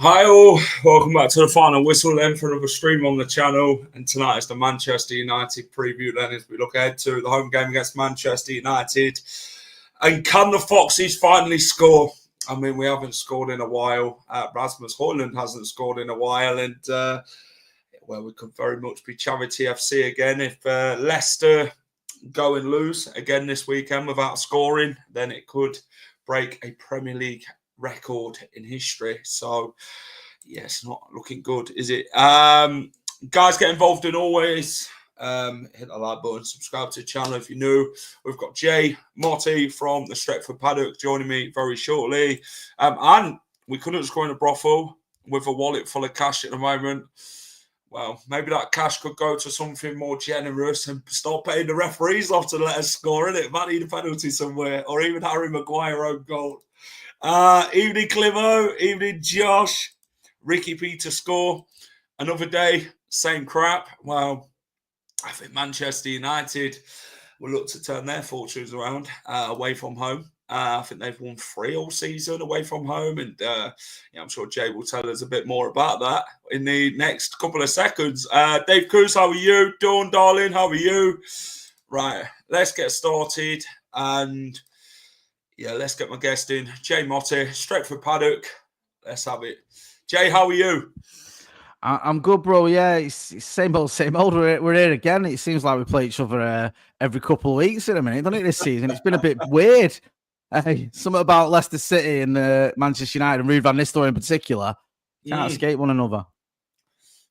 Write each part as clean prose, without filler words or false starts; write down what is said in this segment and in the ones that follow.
Hi all, welcome back to the final whistle then for another stream on the channel, and tonight is the Manchester United preview then as we look ahead to the home game against Manchester United. And can the Foxes finally score? I mean, we haven't scored in a while. Rasmus Højlund hasn't scored in a while, and well, we could very much be charity FC again. If Leicester go and lose again this weekend without scoring, then it could break a Premier League record in history. So yeah, it's not looking good, is it? Guys, get involved in always. Hit the like button, subscribe to the channel if you're new. We've got Jay Motti from the Stretford Paddock joining me very shortly. And we couldn't score in a brothel with a wallet full of cash at the moment. Well, maybe that cash could go to something more generous and stop paying the referees off to let us score, innit? Might need a penalty somewhere, or even Harry Maguire own goal. Evening Climo, evening Josh, Ricky P to score. Another day, same crap. Well, I think Manchester United will look to turn their fortunes around away from home. I think they've won 3 all season away from home, and I'm sure Jay will tell us a bit more about that in the next couple of seconds. Dave Cruz, how are you? Dawn, darling, how are you? Right, let's get started, and yeah, let's get my guest in. Jay Motti, Stretford Paddock. Let's have it. Jay, how are you? I'm good, bro. Yeah, it's same old, same old. We're here again. It seems like we play each other every couple of weeks in a minute, doesn't it, this season? It's been a bit weird. Something about Leicester City and Manchester United and Ruud van Nistelrooy in particular can't escape one another.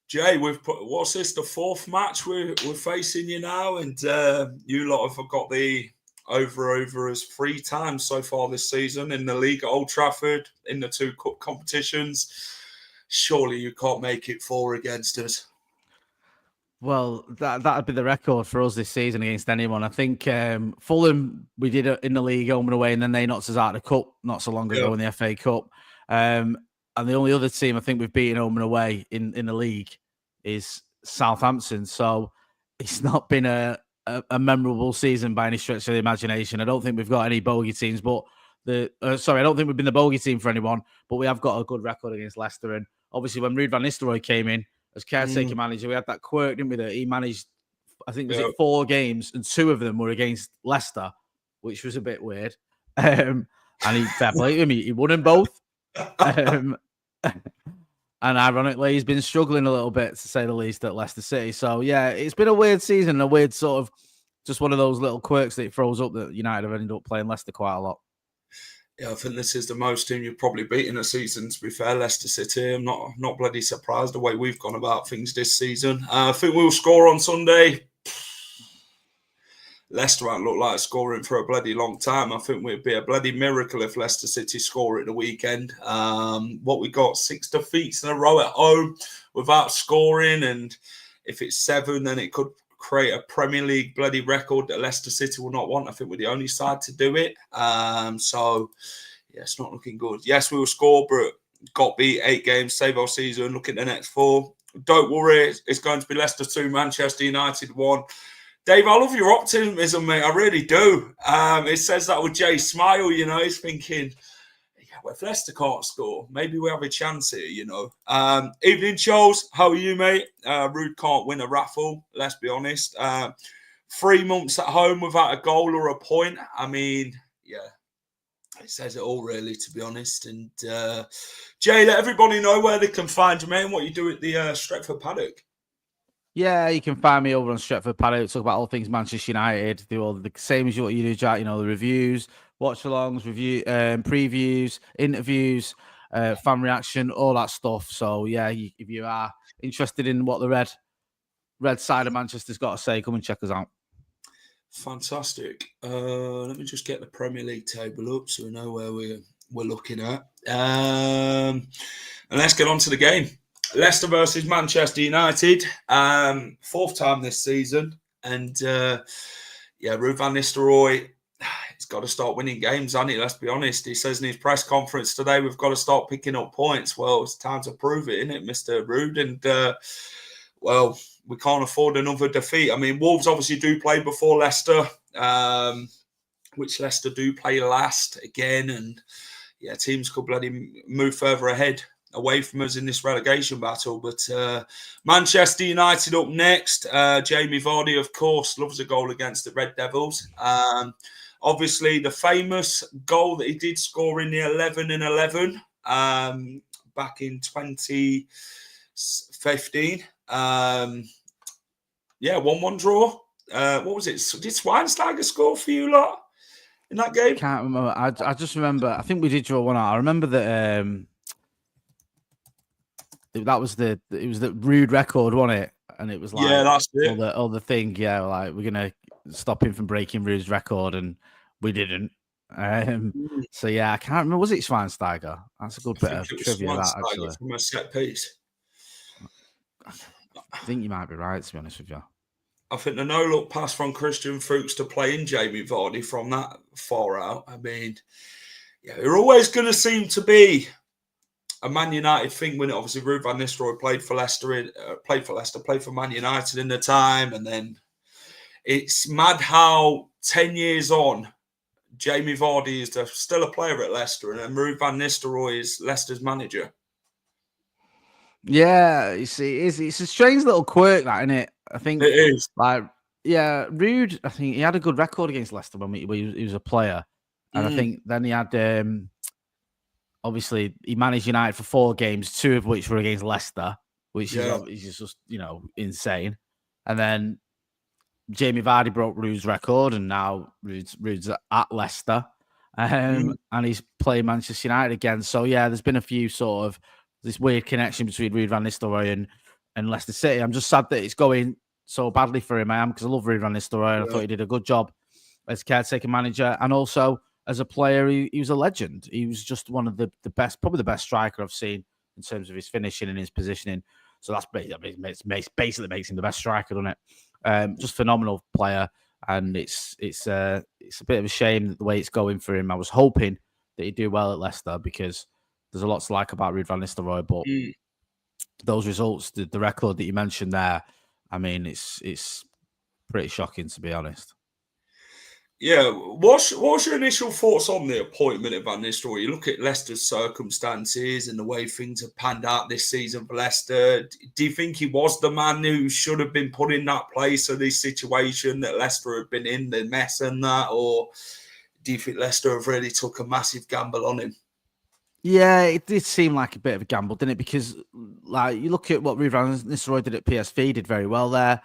Jay, what's this, the 4th match we're facing you now? And you lot have got the over as 3 times so far this season in the league at Old Trafford, in the 2 cup competitions. Surely you can't make it 4 against us. Well, that'd be the record for us this season against anyone. I think Fulham, we did it in the league home and away, and then they knocked us out of the cup not so long ago in the FA Cup. And the only other team I think we've beaten home and away in the league is Southampton. So it's not been a memorable season by any stretch of the imagination. I don't think we've got any bogey teams, but I don't think we've been the bogey team for anyone, but we have got a good record against Leicester. And obviously when Ruud van Nistelrooy came in as caretaker manager, we had that quirk, didn't we, that he managed, I think, was it 4 games, and 2 of them were against Leicester, which was a bit weird. And he, fair play to him, he won them both. And ironically, he's been struggling a little bit, to say the least, at Leicester City. So, yeah, it's been a weird season, a weird sort of, just one of those little quirks that it throws up that United have ended up playing Leicester quite a lot. Yeah, I think this is the most team you've probably beaten a season, to be fair, Leicester City. I'm not bloody surprised the way we've gone about things this season. I think we'll score on Sunday. Leicester won't look like scoring for a bloody long time. I think it would be a bloody miracle if Leicester City score at the weekend. What we got, 6 defeats in a row at home without scoring, and if it's 7, then it could create a Premier League bloody record that Leicester City will not want. I think we're the only side to do it. So, yeah, it's not looking good. Yes, we will score, but got beat 8 games, save our season, look at the next 4. Don't worry, it's going to be Leicester 2, Manchester United 1. Dave, I love your optimism, mate. I really do. It says that with Jay Smile, you know, he's thinking, yeah, well, if Leicester can't score, maybe we have a chance here, you know. Evening, Charles. How are you, mate? Ruud can't win a raffle, let's be honest. 3 months at home without a goal or a point. I mean, yeah, it says it all, really, to be honest. And Jay, let everybody know where they can find you, mate, and what you do at the Stretford Paddock. Yeah, you can find me over on Stretford Paddock, talk about all things Manchester United, do all the same as what you do, Jack, you know, the reviews, watch-alongs, previews, interviews, fan reaction, all that stuff. So, yeah, if you are interested in what the red side of Manchester's got to say, come and check us out. Fantastic. Let me just get the Premier League table up so we know where we're looking at. And let's get on to the game. Leicester versus Manchester United. Fourth time this season. And Ruud van Nistelrooy, he's got to start winning games, hasn't he? Let's be honest. He says in his press conference today, we've got to start picking up points. Well, it's time to prove it, isn't it, Mr. Ruud? And, we can't afford another defeat. I mean, Wolves obviously do play before Leicester, which Leicester do play last again. And, teams could bloody move further ahead away from us in this relegation battle. But Manchester United up next. Jamie Vardy, of course, loves a goal against the Red Devils. Obviously, the famous goal that he did score in the 11-11 back in 2015. 1-1 draw. What was it? Did Schweinsteiger score for you lot in that game? Can't remember. I just remember. I think we did draw 1 out. I remember that that was the Ruud record, wasn't it? And it was like that's it. All the thing. Yeah, like we're gonna stop him from breaking Ruud's record, and we didn't. So I can't remember. Was it Schweinsteiger? That's a good bit of trivia. That actually from a set piece. I think you might be right, to be honest with you. I think the no-look pass from Christian Fuchs to play in Jamie Vardy from that far out. I mean, you're always going to seem to be a Man United thing when obviously Ruud van Nistelrooy played for Man United in the time. And then it's mad how 10 years on, Jamie Vardy is still a player at Leicester and then Ruud van Nistelrooy is Leicester's manager. Yeah, you see, it's a strange little quirk, that, isn't it? I think it is. Ruud, I think he had a good record against Leicester when he was a player. And I think then he had, obviously, he managed United for 4 games, 2 of which were against Leicester, which is just, insane. And then Jamie Vardy broke Ruud's record, and now Ruud's at Leicester. And he's playing Manchester United again. So, there's been a few sort of this weird connection between Ruud van Nistelrooy and Leicester City. I'm just sad that it's going so badly for him. I am, because I love Ruud van Nistelrooy, and I thought he did a good job as caretaker manager, and also as a player, he was a legend. He was just one of the best, probably the best striker I've seen in terms of his finishing and his positioning. So that's basically makes him the best striker, doesn't it? Just phenomenal player, and it's a bit of a shame that the way it's going for him. I was hoping that he'd do well at Leicester, because there's a lot to like about Ruud van Nistelrooy, but those results, the record that you mentioned there, I mean, it's pretty shocking, to be honest. Yeah, what's your initial thoughts on the appointment of Van Nistelrooy? You look at Leicester's circumstances and the way things have panned out this season for Leicester. Do you think he was the man who should have been put in that place of this situation that Leicester have been in, the mess and that, or do you think Leicester have really took a massive gamble on him? Yeah, it did seem like a bit of a gamble, didn't it? Because, like, you look at what Ruud van Nistelrooy did at PSV, did very well there.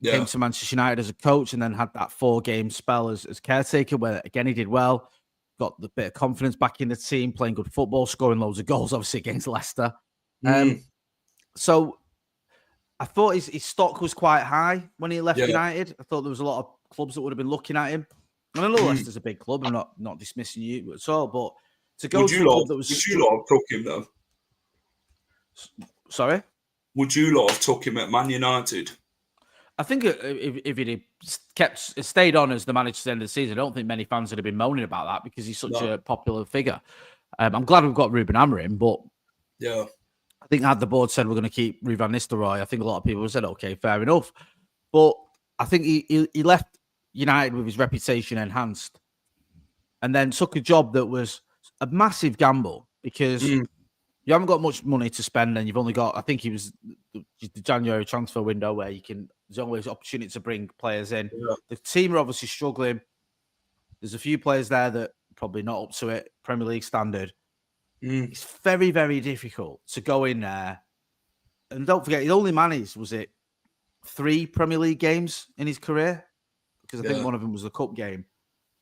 Came to Manchester United as a coach, and then had that 4-game spell as caretaker, where, again, he did well. Got the bit of confidence back in the team, playing good football, scoring loads of goals, obviously, against Leicester. So I thought his stock was quite high when he left United. I thought there was a lot of clubs that would have been looking at him. And I know Leicester's a big club. I'm not dismissing you at all, but to go to a club that was... Would you lot have took him, though? Sorry? Would you lot have took him at Man United? I think if he'd stayed on as the manager at the end of the season, I don't think many fans would have been moaning about that, because he's such a popular figure. I'm glad we've got Ruben Amorim, but I think had the board said we're going to keep Ruud van Nistelrooy, I think a lot of people would have said, okay, fair enough. But I think he left United with his reputation enhanced, and then took a job that was a massive gamble, because you haven't got much money to spend, and you've only got, I think he was the January transfer window where there's always opportunity to bring players in. The team are obviously struggling. There's a few players there that probably not up to it, Premier League standard. It's very, very difficult to go in there. And don't forget, he only managed, 3 Premier League games in his career? Because I think one of them was the cup game.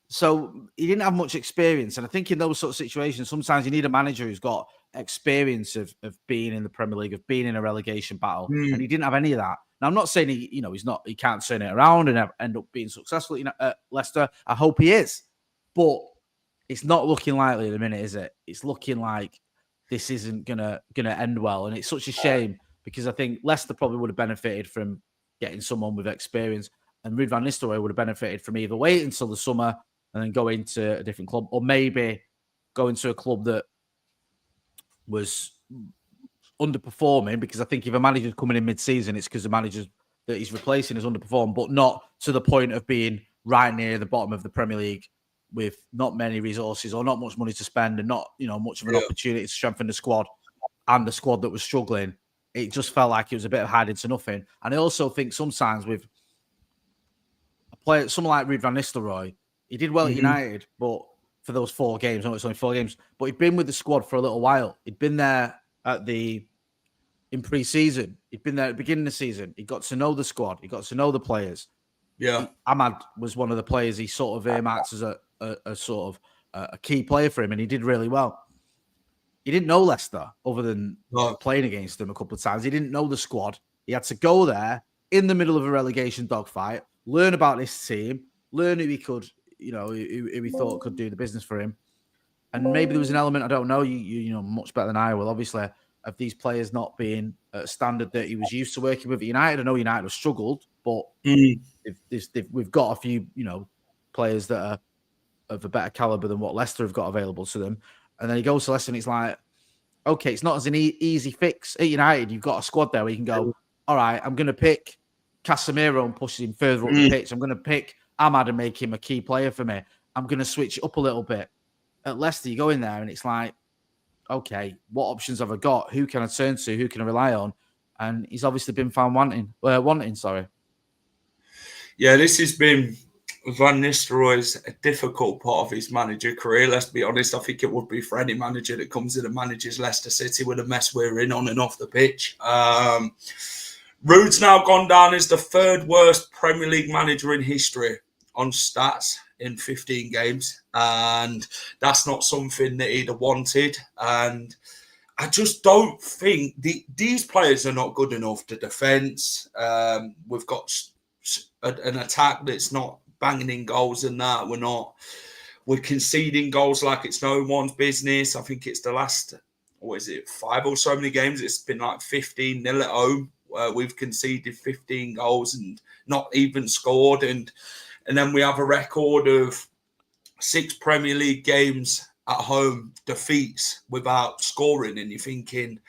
So he didn't have much experience. And I think in those sort of situations, sometimes you need a manager who's got experience of being in the Premier League, of being in a relegation battle, and he didn't have any of that. Now, I'm not saying he can't turn it around and end up being successful at Leicester. I hope he is, but it's not looking likely at the minute, is it? It's looking like this isn't gonna end well, and it's such a shame because I think Leicester probably would have benefited from getting someone with experience, and Ruud van Nistelrooy would have benefited from either waiting until the summer and then go into a different club, or maybe go into a club that was underperforming, because I think if a manager's coming in mid-season, it's because the manager that he's replacing has underperformed, but not to the point of being right near the bottom of the Premier League with not many resources or not much money to spend and not, much of an opportunity to strengthen the squad, and the squad that was struggling. It just felt like it was a bit of hiding to nothing. And I also think sometimes with a player, someone like Ruud van Nistelrooy, he did well at United, but for those 4 games, it's only 4 games, but he'd been with the squad for a little while. He'd been there in pre-season. He'd been there at the beginning of the season. He got to know the squad. He got to know the players. Yeah. Ahmad was one of the players he sort of earmarked as a sort of a key player for him, and he did really well. He didn't know Leicester other than playing against them a couple of times. He didn't know the squad. He had to go there in the middle of a relegation dogfight, learn about this team, learn who he could, who he thought could do the business for him. And maybe there was an element, I don't know, you know much better than I will, obviously, of these players not being at a standard that he was used to working with at United. I know United have struggled, but we've got a few, players that are of a better caliber than what Leicester have got available to them. And then he goes to Leicester and it's like, okay, it's not as an easy fix. At United, you've got a squad there where you can go, all right, I'm going to pick Casemiro and push him further up the pitch. I'm going to pick Ahmad and make him a key player for me. I'm going to switch it up a little bit. At Leicester, you go in there and it's like, okay, what options have I got? Who can I turn to? Who can I rely on? And he's obviously been found wanting. Yeah, this has been Van Nistelrooy's a difficult part of his manager career. Let's be honest. I think it would be for any manager that comes in and manages Leicester City with the mess we're in on and off the pitch. Ruud's now gone down as the 3rd worst Premier League manager in history on stats in 15 games. And that's not something that he'd have wanted. And I just don't think these players are not good enough to defend. We've got an attack that's not banging in goals and that. We're conceding goals like it's no one's business. I think it's the last, 5 or so many games. It's been like 15-0 at home. We've conceded 15 goals and not even scored. And then we have a record of 6 Premier League games at home defeats without scoring. And you're thinking,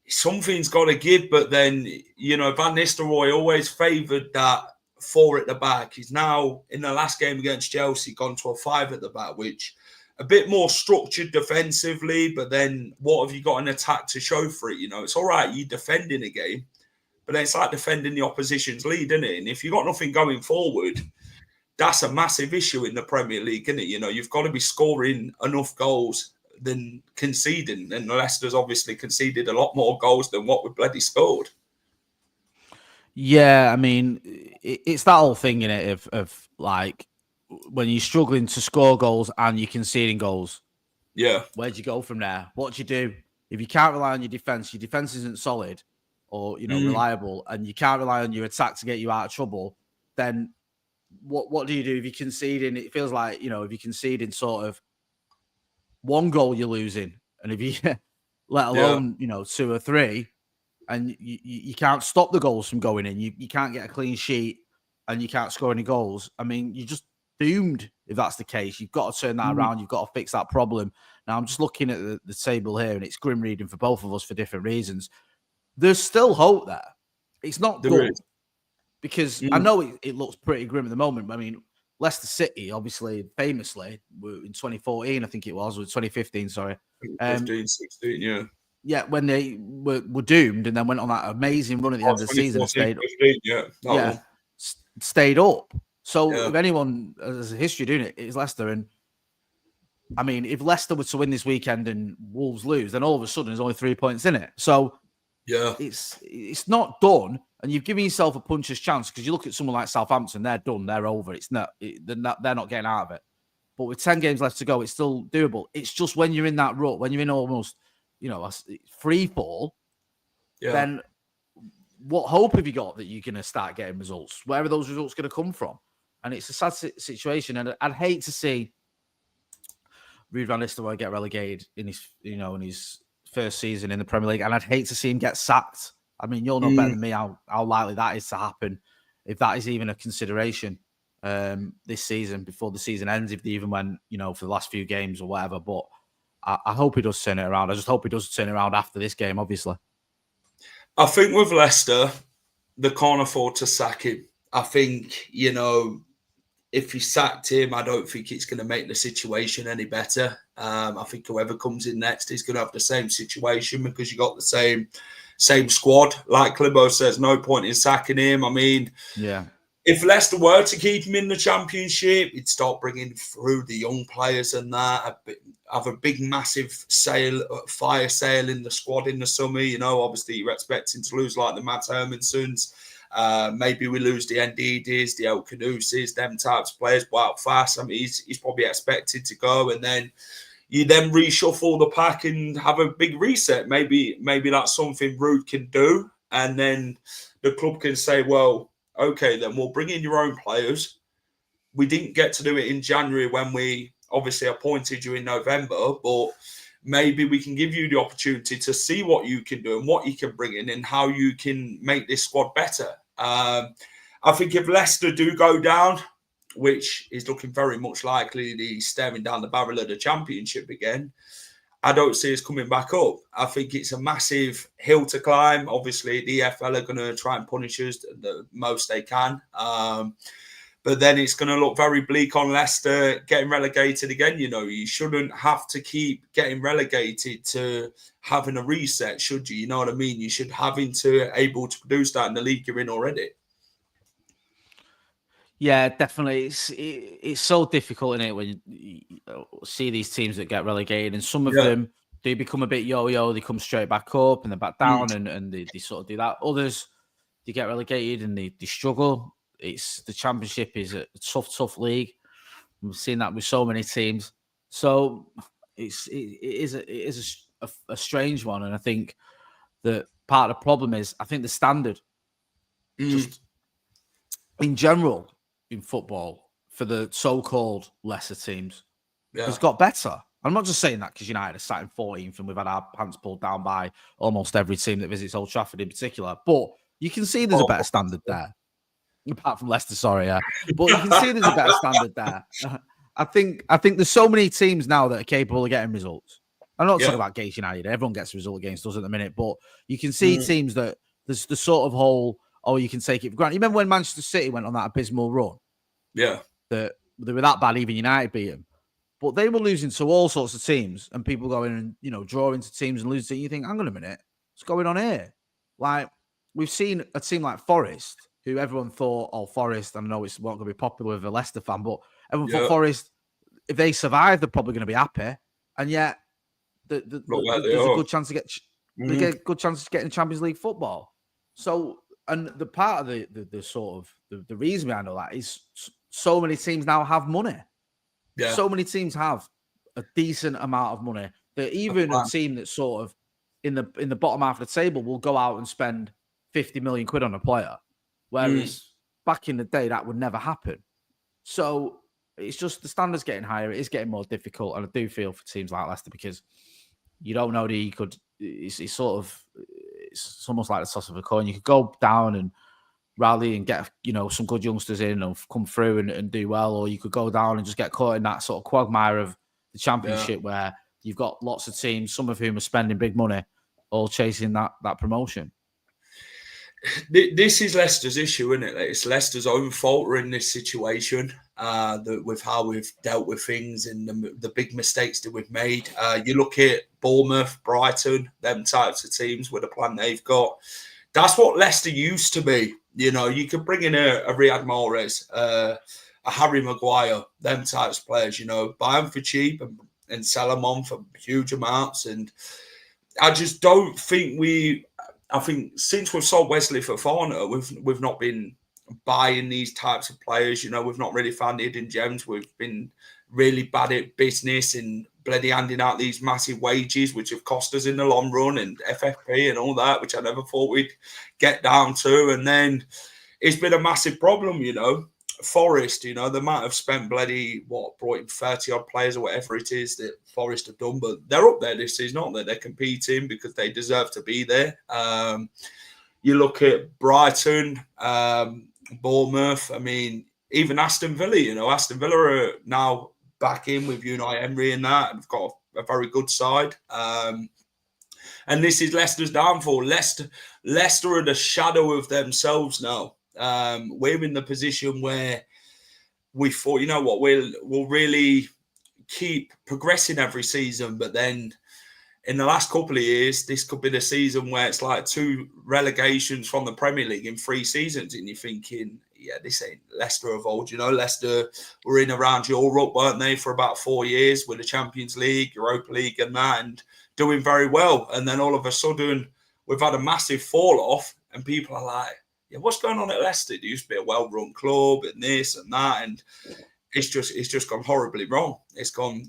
something's got to give. But then, Van Nistelrooy always favoured that 4 at the back. He's now, in the last game against Chelsea, gone to a 5 at the back, which a bit more structured defensively. But then what have you got an attack to show for it? It's all right, you defending a game, but then it's like defending the opposition's lead, isn't it? And if you've got nothing going forward, that's a massive issue in the Premier League, isn't it? You've got to be scoring enough goals than conceding. And Leicester's obviously conceded a lot more goals than what we bloody scored. Yeah, I mean, it's that whole thing in it of like when you're struggling to score goals and you're conceding goals. Yeah. Where'd you go from there? What do you do? If you can't rely on your defense isn't solid or, reliable, and you can't rely on your attack to get you out of trouble, then what do you do if you're conceding? It feels like, if you're conceding sort of 1 goal, you're losing. And if you, let alone, 2 or 3, and you can't stop the goals from going in, you can't get a clean sheet and you can't score any goals. I mean, you're just doomed if that's the case. You've got to turn that around. You've got to fix that problem. Now, I'm just looking at the table here, and it's grim reading for both of us for different reasons. There's still hope there. It's not good. Because I know it looks pretty grim at the moment. But I mean, Leicester City, obviously, famously, in 2014, I think it was, or 2015, sorry. 15, 16, yeah. Yeah, when they were doomed and then went on that amazing run at the end of the season. Stayed up. So if anyone has a history doing it, it's Leicester. And I mean, if Leicester were to win this weekend and Wolves lose, then all of a sudden there's only 3 points in it. So it's not done. And you've given yourself a puncher's chance, because you look at someone like Southampton, they're done, they're over. They're not getting out of it. But with 10 games left to go, it's still doable. It's just when you're in that rut, when you're in almost a free fall, Yeah. then what hope have you got that you're going to start getting results? Where are those results going to come from? And it's a sad situation. And I'd hate to see Ruud van Nistelrooy get relegated in his first season in the Premier League, and I'd hate to see him get sacked. I mean, you'll know better than me how likely that is to happen, if that is even a consideration this season before the season ends, if they even went, for the last few games or whatever. But I hope he does turn it around. I just hope he does turn it around after this game, obviously. I think with Leicester, they can't afford to sack him. I think, if you sacked him, I don't think it's going to make the situation any better. I think whoever comes in next is going to have the same situation because you got the same squad. Like Clibo says, no point in sacking him. I mean, yeah. If Leicester were to keep him in the Championship, he'd start bringing through the young players and that. Have a big, massive fire sale in the squad in the summer. Obviously you're expecting to lose like the Matt Hermansons. Maybe we lose the Ndidis, the El Canusis, them types of players, but out fast. I mean, he's probably expected to go, and then you then reshuffle the pack and have a big reset. Maybe that's something Ruud can do, and then the club can say, well, okay, then we'll bring in your own players. We didn't get to do it in January when we obviously appointed you in November, but maybe we can give you the opportunity to see what you can do and what you can bring in and how you can make this squad better. I think if Leicester do go down, which is looking very much likely, the staring down the barrel of the Championship again, I don't see us coming back up. I think it's a massive hill to climb. Obviously, the EFL are going to try and punish us the most they can. But then it's going to look very bleak on Leicester getting relegated again. You shouldn't have to keep getting relegated to having a reset, should you? You know what I mean? You should having to able to produce that in the league you're in already. Yeah, definitely. It's so difficult, isn't it, when you see these teams that get relegated, and some of them, they become a bit yo-yo, they come straight back up and they're back down, and they sort of do that. Others, they get relegated and they struggle. The Championship is a tough league. We've seen that with so many teams. So it is a strange one, and I think that part of the problem is, I think the standard, just in general in football, for the so-called lesser teams, has got better. I'm not just saying that because United are sat in 14th and we've had our pants pulled down by almost every team that visits Old Trafford in particular. But you can see there's a better standard there. Apart from Leicester, sorry, yeah. But you can see there's a better standard there. I think there's so many teams now that are capable of getting results. I'm not talking about Gates United. Everyone gets a result against us at the minute. But you can see teams that there's the sort of whole, you can take it for granted. You remember when Manchester City went on that abysmal run? Yeah. That they were that bad, even United beat them. But they were losing to all sorts of teams, and people going and, drawing to teams and losing to, you think, hang on a minute, what's going on here? Like, we've seen a team like Forest, who everyone thought, Forest, I know it's not going to be popular with a Leicester fan, but everyone thought Forest, if they survive, they're probably going to be happy. And yet, there's a good chance to get they get a good chance to get in Champions League football. So, and the part of the sort of the reason behind all that is so many teams now have money. Yeah. So many teams have a decent amount of money that even a team that's sort of in the bottom half of the table will go out and spend 50 million quid on a player. Whereas back in the day, that would never happen. So it's just the standards getting higher. It is getting more difficult. And I do feel for teams like Leicester, because you don't know it's almost like the toss of a coin. You could go down and rally and get, some good youngsters in and come through and do well. Or you could go down and just get caught in that sort of quagmire of the Championship where you've got lots of teams, some of whom are spending big money, all chasing that promotion. This is Leicester's issue, isn't it? It's Leicester's own fault we're in this situation with how we've dealt with things and the big mistakes that we've made. You look at Bournemouth, Brighton, them types of teams with the plan they've got. That's what Leicester used to be. You could bring in a Riyad Mahrez, a Harry Maguire, them types of players, buy them for cheap and sell them on for huge amounts. And I just don't think I think since we've sold Wesley Fofana, we've not been buying these types of players. We've not really found hidden gems. We've been really bad at business and bloody handing out these massive wages, which have cost us in the long run, and FFP and all that, which I never thought we'd get down to. And then it's been a massive problem, Forest, they might have spent brought in 30 odd players or whatever it is that Forest have done, but they're up there this season, aren't they? They're competing because they deserve to be there. You look at Brighton, Bournemouth, even Aston Villa, Aston Villa are now back in with Unai Emery and that, and have got a very good side. And this is Leicester's downfall. Leicester are the shadow of themselves now. We're in the position where we thought, we'll really keep progressing every season, but then in the last couple of years, this could be the season where it's like 2 relegations from the Premier League in 3 seasons, and you're thinking, yeah, this ain't Leicester of old. Leicester were in around Europe, weren't they, for about 4 years with the Champions League, Europa League and that, and doing very well. And then all of a sudden, we've had a massive fall off, and people are like, yeah, what's going on at Leicester? It used to be a well-run club and this and that, and it's just gone horribly wrong. It's gone,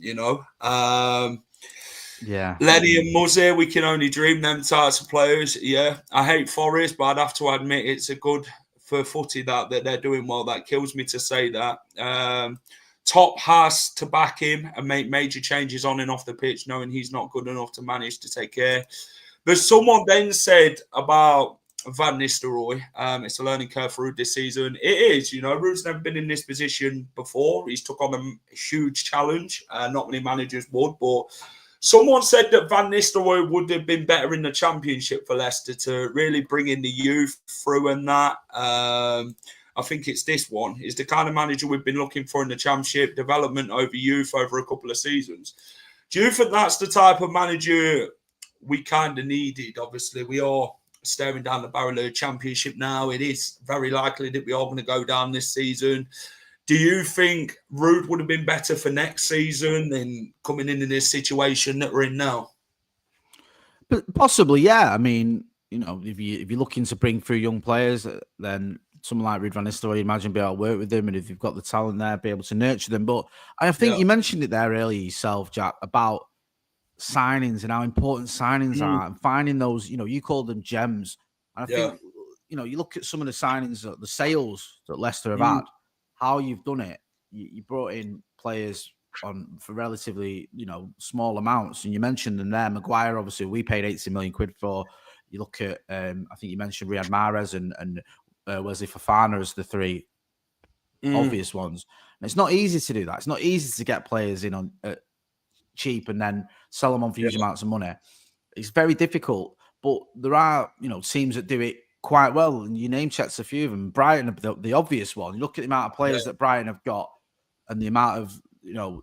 Yeah. Lenny and Muzzy, we can only dream them types of players. Yeah, I hate Forest, but I'd have to admit it's a good for footy that they're doing well. That kills me to say that. Top has to back him and make major changes on and off the pitch, knowing he's not good enough to manage to take care. But someone then said about Van Nistelrooy, it's a learning curve for Ruud this season. It is, Ruud's never been in this position before. He's took on a huge challenge. Not many managers would, but someone said that Van Nistelrooy would have been better in the Championship for Leicester to really bring in the youth through and that. I think it's this one. It's the kind of manager we've been looking for in the Championship, development over youth over a couple of seasons. Do you think that's the type of manager we kind of needed? Obviously, we are staring down the barrel of the Championship now. It is very likely that we are going to go down this season. Do you think Ruud would have been better for next season than coming in this situation that we're in now? But possibly, yeah. If you're looking to bring through young players, then someone like Ruud van Nistelrooy, imagine be able to work with them, and if you've got the talent there, be able to nurture them. But I think you mentioned it there earlier yourself, Jack, about signings and how important signings are, and finding those, you call them gems. And I think, you look at some of the signings, the sales that Leicester have had, how you've done it. You brought in players for relatively, small amounts, and you mentioned them there. Maguire, obviously, we paid 80 million quid for. You look at, I think you mentioned Riyad Mahrez and Wesley Fofana as the 3 obvious ones. And it's not easy to do that. It's not easy to get players in on cheap and then sell them on for huge amounts of money. It's very difficult, but there are, teams that do it quite well, and you name checks a few of them. Brighton, the obvious one. You look at the amount of players that Brighton have got, and the amount of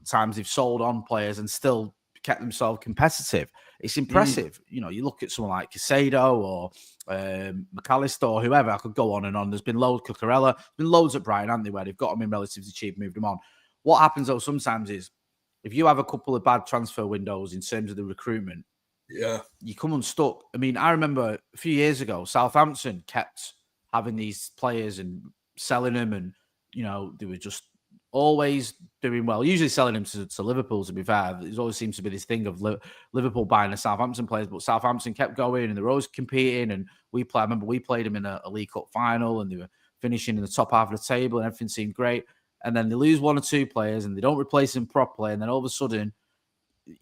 times they've sold on players and still kept themselves competitive. It's impressive. You look at someone like Casado or McAllister or whoever. I could go on and on. There's been loads. Cucurella. There's been loads at Brighton, haven't they, where they've got them in relatively cheap, moved them on. What happens though sometimes is, if you have a couple of bad transfer windows in terms of the recruitment, you come unstuck. I remember a few years ago, Southampton kept having these players and selling them, and they were just always doing well. Usually selling them to Liverpool, to be fair. There always seems to be this thing of Liverpool buying the Southampton players, but Southampton kept going and they were always competing. And I remember we played them in a League Cup final, and they were finishing in the top half of the table, and everything seemed great. And then they lose 1 or 2 players, and they don't replace them properly, and then all of a sudden,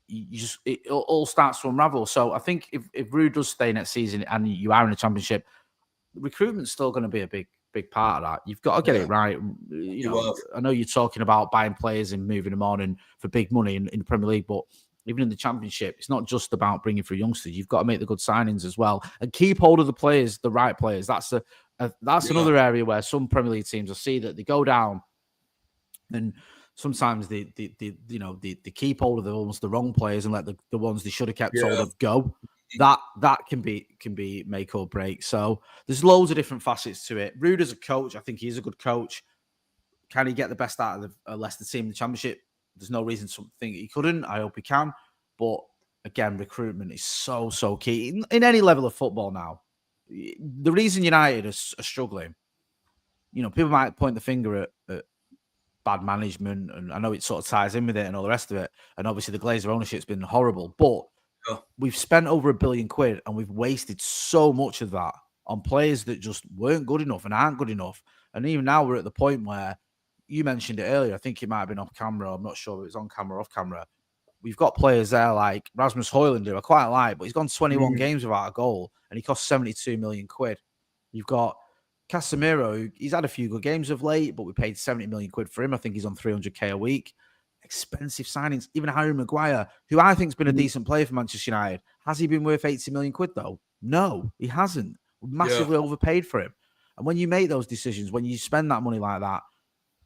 it all starts to unravel. So I think if Ruud does stay next season and you are in the Championship, recruitment's still going to be a big part of that. You've got to get it right. I know you're talking about buying players and moving them on and for big money in the Premier League, but even in the Championship, it's not just about bringing through youngsters. You've got to make the good signings as well and keep hold of the players, the right players. That's another area where some Premier League teams will see that they go down, and sometimes they keep hold of the wrong players and let the ones they should have kept hold of go. That can be make or break. So there's loads of different facets to it. Ruud as a coach, I think he's a good coach. Can he get the best out of the Leicester team in the Championship? There's no reason to think he couldn't. I hope he can. But again, recruitment is so key in any level of football now. The reason United are struggling, people might point the finger at bad management, and I know it sort of ties in with it and all the rest of it. And obviously the Glazer ownership's been horrible, but we've spent over £1 billion and we've wasted so much of that on players that just weren't good enough and aren't good enough. And even now we're at the point where you mentioned it earlier. I think it might have been off camera. I'm not sure if it was on camera or off camera. We've got players there like Rasmus Højlund, who I quite like, but he's gone 21 games without a goal and he cost £72 million. You've got Casemiro, he's had a few good games of late, but we paid £70 million for him. I think he's on 300k a week. Expensive signings. Even Harry Maguire, who I think has been a decent player for Manchester United. Has he been worth £80 million though? No, he hasn't. We massively overpaid for him. And when you make those decisions, when you spend that money like that,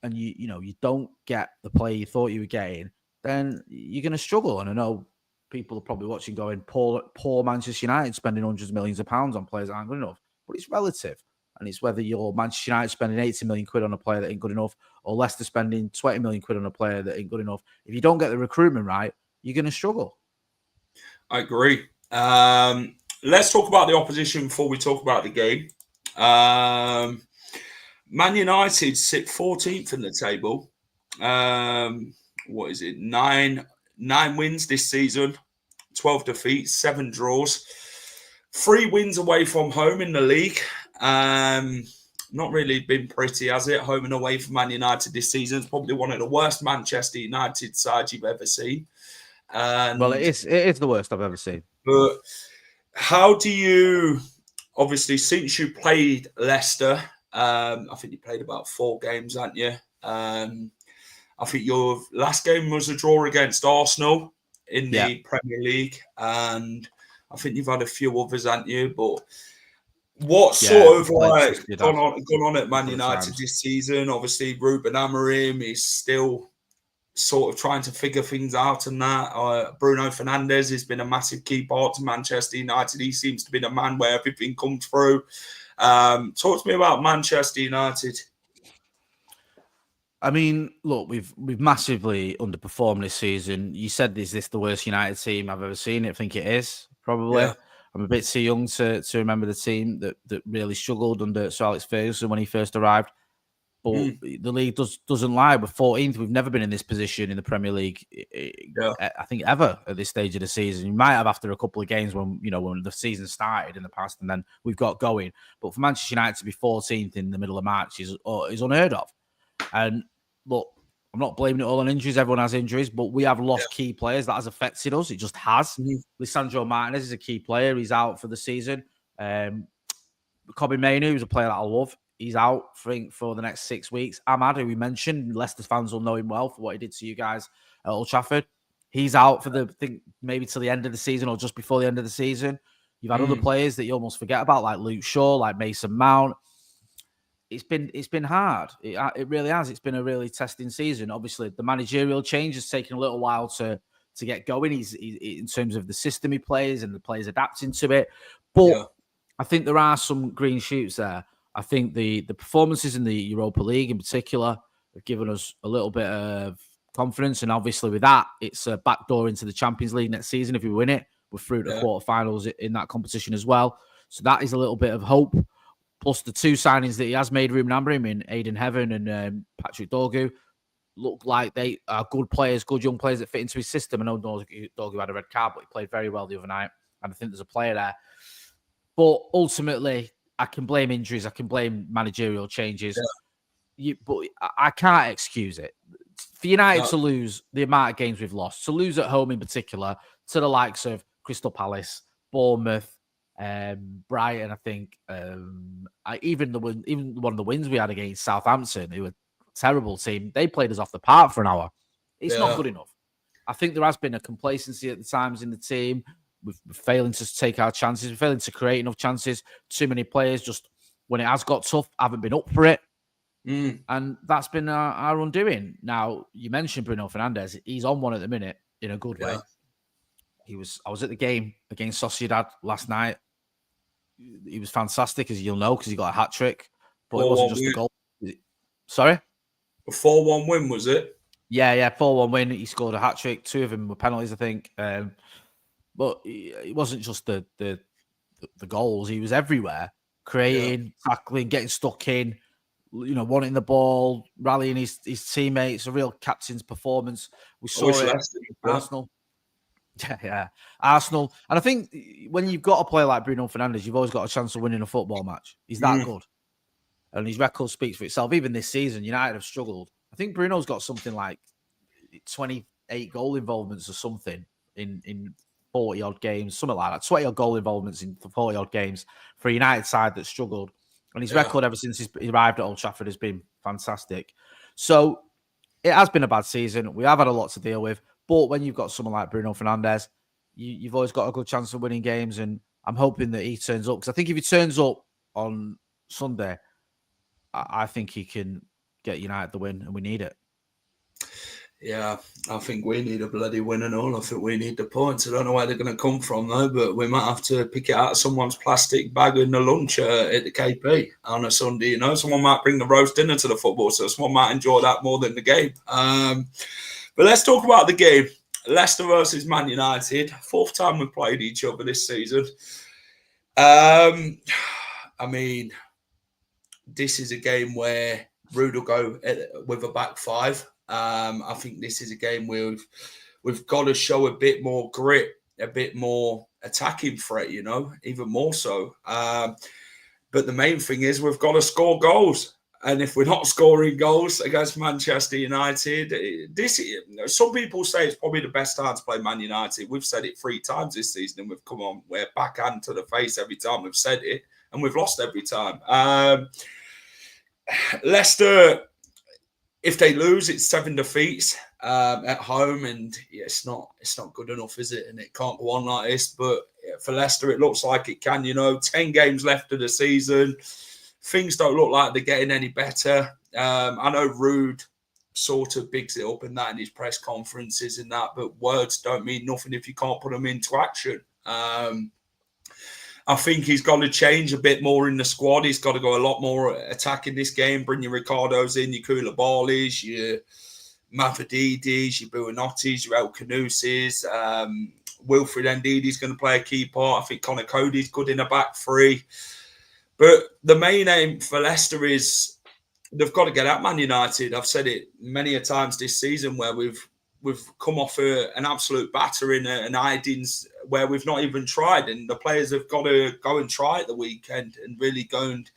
and you don't get the player you thought you were getting, then you're going to struggle. And I know people are probably watching going, poor Manchester United spending hundreds of millions of pounds on players that aren't good enough. But it's relative. And it's whether you're Manchester United spending £80 million on a player that ain't good enough, or Leicester spending £20 million on a player that ain't good enough. If you don't get the recruitment right, you're going to struggle. I agree. Let's talk about the opposition before we talk about the game. Man United sit 14th in the table. What is it? Nine wins this season, 12 defeats, 7 draws, 3 wins away from home in the league. Not really been pretty, has it? Home and away for Man United this season. It's probably one of the worst Manchester United sides you've ever seen. Well, it is the worst I've ever seen. But how do you, obviously, since you played Leicester, I think you played about 4 games, haven't you? I think your last game was a draw against Arsenal in the Premier League, and I think you've had a few others, haven't you? But what sort of gone on at Man United this season? Obviously, Ruben Amorim is still sort of trying to figure things out, and that Bruno Fernandes has been a massive key part to Manchester United. He seems to be the man where everything comes through. Talk to me about Manchester United. I mean, look, we've massively underperformed this season. You said, is this the worst United team I've ever seen? I think it is, probably. Yeah. I'm a bit too young to remember the team that really struggled under Sir Alex Ferguson when he first arrived. But the league doesn't lie. We're 14th. We've never been in this position in the Premier League, I think, ever at this stage of the season. You might have after a couple of games when the season started in the past, and then we've got going. But for Manchester United to be 14th in the middle of March is unheard of. And look, I'm not blaming it all on injuries. Everyone has injuries, but we have lost key players. That has affected us. It just has. Lisandro Martinez is a key player. He's out for the season. Kobe Mainoo is a player that I love. He's out for the next 6 weeks. Ahmad, who we mentioned, Leicester fans will know him well for what he did to you guys at Old Trafford. He's out for maybe till the end of the season or just before the end of the season. You've had other players that you almost forget about, like Luke Shaw, like Mason Mount. It's been hard. It really has. It's been a really testing season. Obviously, the managerial change has taken a little while to get going. He's in terms of the system he plays and the players adapting to it. But I think there are some green shoots there. I think the performances in the Europa League in particular have given us a little bit of confidence. And obviously with that, it's a backdoor into the Champions League next season. If we win it, we're through to quarterfinals in that competition as well. So that is a little bit of hope. Plus the 2 signings that he has made, Ruben Amorim in Aiden Heaven and Patrick Dorgu, look like they are good players, good young players that fit into his system. I know Dorgu had a red card, but he played very well the other night. And I think there's a player there. But ultimately, I can blame injuries. I can blame managerial changes. But I can't excuse it. For United to lose the amount of games we've lost, to lose at home in particular, to the likes of Crystal Palace, Bournemouth, Brighton, I think, even one of the wins we had against Southampton, who were a terrible team, they played us off the park for an hour. It's not good enough. I think there has been a complacency at the times in the team. We're failing to take our chances. We're failing to create enough chances. Too many players just, when it has got tough, haven't been up for it. And that's been our undoing. Now, you mentioned Bruno Fernandes. He's on one at the minute in a good way. I was at the game against Sociedad last night. He was fantastic, as you'll know, because he got a hat-trick. But it wasn't just the goal. Sorry? A 4-1 win, was it? Yeah, 4-1 win. He scored a hat-trick. 2 of them were penalties, I think. But it wasn't just the goals. He was everywhere, creating, tackling, getting stuck in. wanting the ball, rallying his teammates, a real captain's performance. We saw it Arsenal. Yeah, Arsenal. And I think when you've got a player like Bruno Fernandes, you've always got a chance of winning a football match. He's that good. And his record speaks for itself. Even this season, United have struggled. I think Bruno's got something like 28 goal involvements or something in 40-odd games, something like that. 20-odd goal involvements in 40-odd games for a United side that struggled. And his record ever since he arrived at Old Trafford has been fantastic. So it has been a bad season. We have had a lot to deal with. But when you've got someone like Bruno Fernandes, you've always got a good chance of winning games. And I'm hoping that he turns up. Because I think if he turns up on Sunday, I think he can get United the win, and we need it. Yeah, I think we need a bloody win and all. I think we need the points. I don't know where they're going to come from, though, but we might have to pick it out of someone's plastic bag in the lunch at the KP on a Sunday. Someone might bring the roast dinner to the football, so someone might enjoy that more than the game. But let's talk about the game. Leicester versus Man United. 4th time we've played each other this season. I mean, this is a game where Rude will go with a back 5. I think this is a game where we've got to show a bit more grit, a bit more attacking threat, even more so. But the main thing is we've got to score goals. And if we're not scoring goals against Manchester United, some people say it's probably the best time to play Man United. We've said it 3 times this season, and we've come on, we're backhand to the face every time we've said it, and we've lost every time. Leicester, if they lose, it's 7 defeats at home, and it's not good enough, is it? And it can't go on like this. But for Leicester, it looks like it can. 10 games left of the season. Things don't look like they're getting any better. I know Rude sort of bigs it up in his press conferences and that, but words don't mean nothing if you can't put them into action. I think he's got to change a bit more in the squad. He's got to go a lot more attacking this game. Bring your Ricardos in, your Koulibalys, your Mavrodidis, your Buonottis, your El Canuses. Wilfred Ndidi's going to play a key part. I think Connor Cody's good in a back 3. But the main aim for Leicester is they've got to get at Man United. I've said it many a times this season where we've come off an absolute battering and hidings where we've not even tried. And the players have got to go and try at the weekend and really go and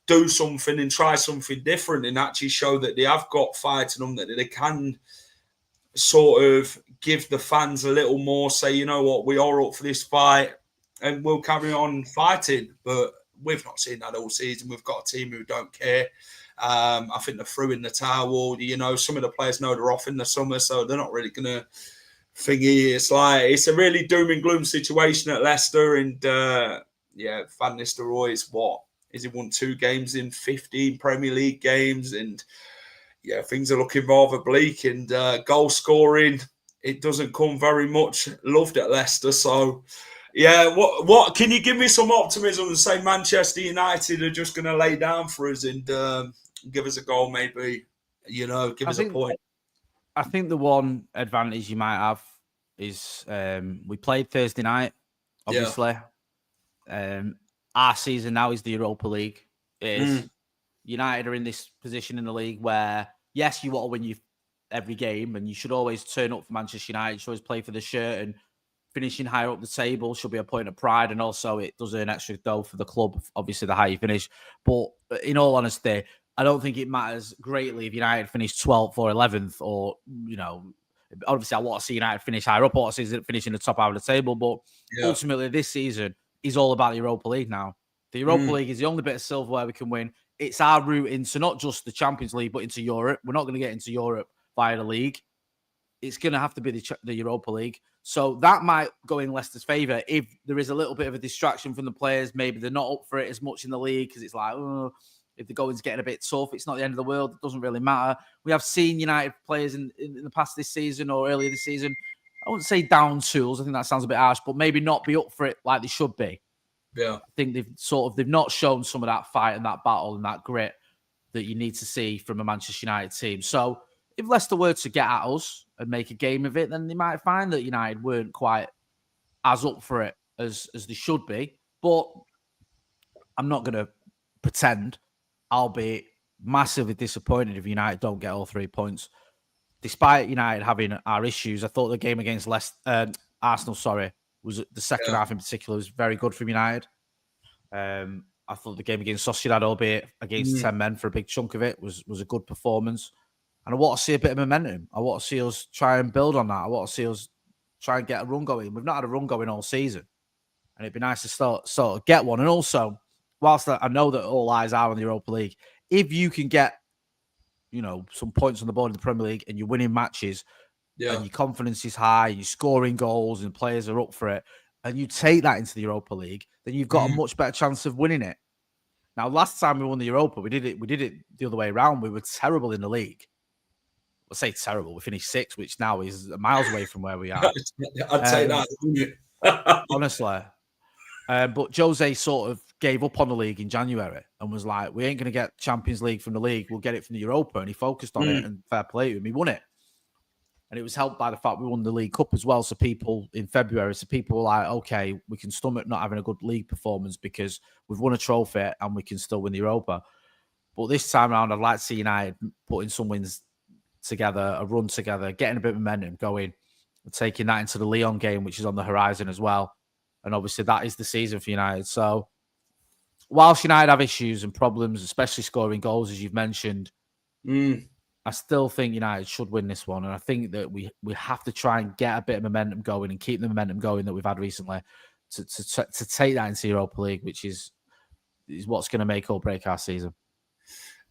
do something and try something different and actually show that they have got fight in them, that they can sort of give the fans a little more, say, you know what, we are up for this fight and we'll carry on fighting. But we've not seen that all season. We've got a team who don't care. I think they're through in the towel. Some of the players know they're off in the summer, so they're not really going to thingy. It's a really doom and gloom situation at Leicester. And Van Nistelrooy is what? Has he won 2 games in 15 Premier League games? And things are looking rather bleak. And goal scoring, it doesn't come very much loved at Leicester. So, what can you give me some optimism and say Manchester United are just going to lay down for us and give us a goal, maybe, give us a point? I think the one advantage you might have is we played Thursday night, obviously. Our season now is the Europa League. United are in this position in the league where, yes, you want to win every game and you should always turn up for Manchester United. You should always play for the shirt, and finishing higher up the table should be a point of pride, and also it does earn extra dough for the club, obviously, the higher you finish. But in all honesty, I don't think it matters greatly if United finish 12th or 11th, or, obviously I want to see United finish higher up, or finish in the top half of the table. But ultimately, this season is all about the Europa League now. The Europa League is the only bit of silverware we can win. It's our route into not just the Champions League, but into Europe. We're not going to get into Europe via the league. It's going to have to be the Europa League. So that might go in Leicester's favour if there is a little bit of a distraction from the players. Maybe they're not up for it as much in the league because it's like, if the going's getting a bit tough, it's not the end of the world. It doesn't really matter. We have seen United players in the past this season or earlier this season, I wouldn't say down tools. I think that sounds a bit harsh, but maybe not be up for it like they should be. Yeah. I think they've not shown some of that fight and that battle and that grit that you need to see from a Manchester United team. So if Leicester were to get at us and make a game of it, then they might find that United weren't quite as up for it as they should be. But I'm not going to pretend I'll be massively disappointed if United don't get all 3 points. Despite United having our issues, I thought the game against Arsenal, was the second half in particular was very good from United. I thought the game against Sociedad, albeit against 10 men for a big chunk of it, was a good performance. And I want to see a bit of momentum. I want to see us try and build on that. I want to see us try and get a run going. We've not had a run going all season. And it'd be nice to sort of get one. And also, whilst I know that all eyes are on the Europa League, if you can get, some points on the board in the Premier League and you're winning matches and your confidence is high, you're scoring goals and players are up for it, and you take that into the Europa League, then you've got a much better chance of winning it. Now, last time we won the Europa, we did it the other way around. We were terrible in the league. I'll say terrible. We finished 6th, which now is miles away from where we are. I'd say that. Honestly. But Jose sort of gave up on the league in January and was like, we ain't going to get Champions League from the league. We'll get it from the Europa. And he focused on it, and fair play to him. He won it. And it was helped by the fact we won the League Cup as well. So people were like, okay, we can stomach not having a good league performance because we've won a trophy and we can still win the Europa. But this time around, I'd like to see United putting some wins together, a run together, getting a bit of momentum going, and taking that into the Lyon game, which is on the horizon as well. And obviously that is the season for United. So whilst United have issues and problems, especially scoring goals, as you've mentioned, I still think United should win this one. And I think that we have to try and get a bit of momentum going and keep the momentum going that we've had recently to take that into Europa League, which is what's going to make or break our season.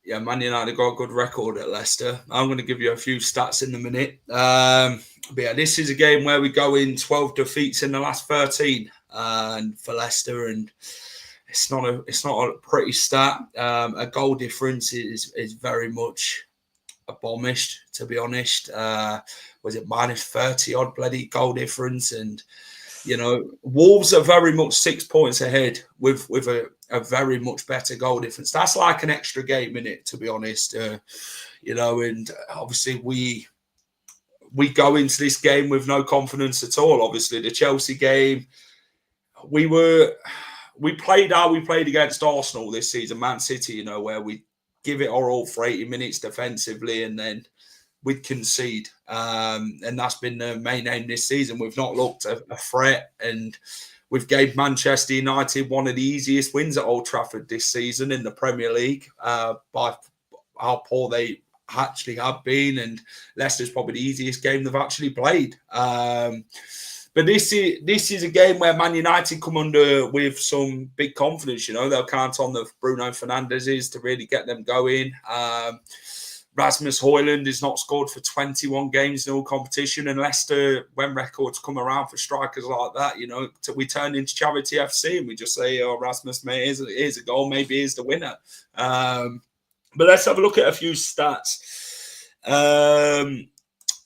Yeah, Man United got a good record at Leicester. I'm going to give you a few stats in a minute. But yeah, this is a game where we go in 12 defeats in the last 13 and for Leicester, and it's not a pretty stat. A goal difference is very much abomished, to be honest. Was it minus 30 odd bloody goal difference? And Wolves are very much 6 points ahead with a very much better goal difference. That's like an extra game in it, to be honest. And obviously we go into this game with no confidence at all. Obviously, the Chelsea game, we played how we played against Arsenal this season, Man City, where we give it our all for 80 minutes defensively and then we'd concede. And that's been the main aim this season. We've not looked a threat, and we've gave Manchester United one of the easiest wins at Old Trafford this season in the Premier League by how poor they actually have been. And Leicester's probably the easiest game they've actually played. But this is a game where Man United come under with some big confidence. They'll count on the Bruno Fernandez's to really get them going. Rasmus Højlund has not scored for 21 games in all competition, and Leicester, when records come around for strikers like that, we turn into Charity FC and we just say, "Oh, Rasmus, mate, here's a goal, maybe here's the winner." But let's have a look at a few stats.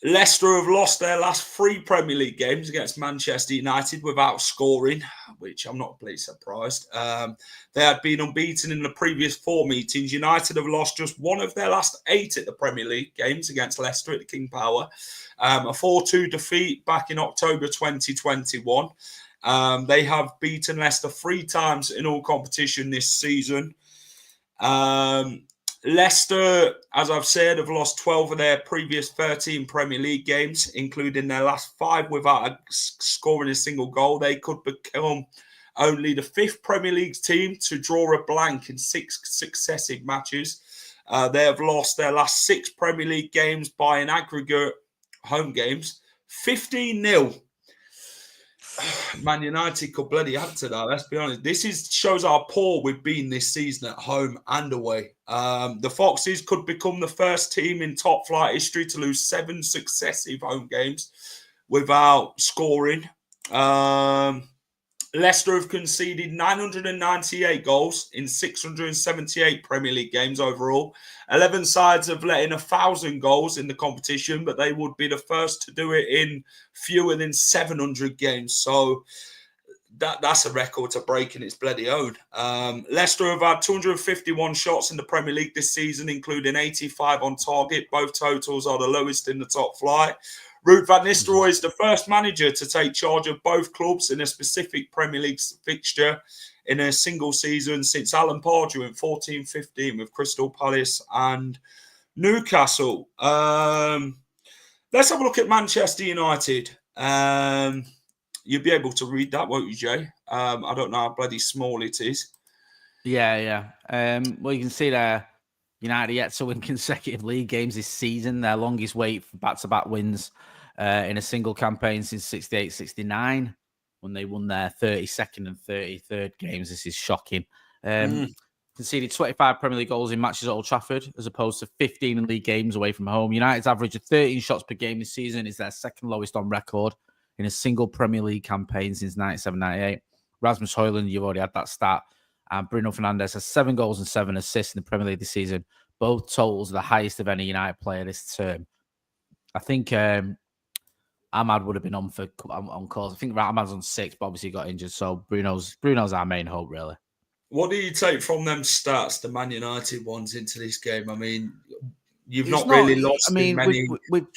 Leicester have lost their last 3 Premier League games against Manchester United without scoring, which I'm not completely surprised. They had been unbeaten in the previous 4 meetings. United have lost just 1 of their last 8 at the Premier League games against Leicester at the King Power. A 4-2 defeat back in October 2021. They have beaten Leicester 3 times in all competition this season. Leicester, as I've said, have lost 12 of their previous 13 Premier League games, including their last 5 without scoring a single goal. They could become only the 5th Premier League team to draw a blank in 6 successive matches. They have lost their last 6 Premier League games by an aggregate home games 15-0. Man United could bloody add to that, let's be honest. This shows how poor we've been this season at home and away. The Foxes could become the first team in top flight history to lose 7 successive home games without scoring. Leicester have conceded 998 goals in 678 Premier League games overall. 11 sides have let in 1,000 goals in the competition, but they would be the first to do it in fewer than 700 games. So that's a record to break in its bloody own. Leicester have had 251 shots in the Premier League this season, including 85 on target. Both totals are the lowest in the top flight. Ruud van Nistelrooy is the first manager to take charge of both clubs in a specific Premier League fixture in a single season since Alan Pardew in 14-15 with Crystal Palace and Newcastle. Let's have a look at Manchester United. You'll be able to read that, won't you, Jay? I don't know how bloody small it is. Yeah. Well, you can see there, United yet to win consecutive league games this season. Their longest wait for back-to-back wins in a single campaign since 68-69, when they won their 32nd and 33rd games. This is shocking. Conceded 25 Premier League goals in matches at Old Trafford, as opposed to 15 in league games away from home. United's average of 13 shots per game this season is their second lowest on record in a single Premier League campaign since 97-98. Rasmus Højlund, you've already had that stat. And Bruno Fernandes has 7 goals and 7 assists in the Premier League this season. Both totals are the highest of any United player this term. I think Ahmad would have been on calls. I think Ahmad's on 6, but obviously got injured. So Bruno's our main hope, really. What do you take from them stats, the Man United ones, into this game? I mean, you've not really lost in many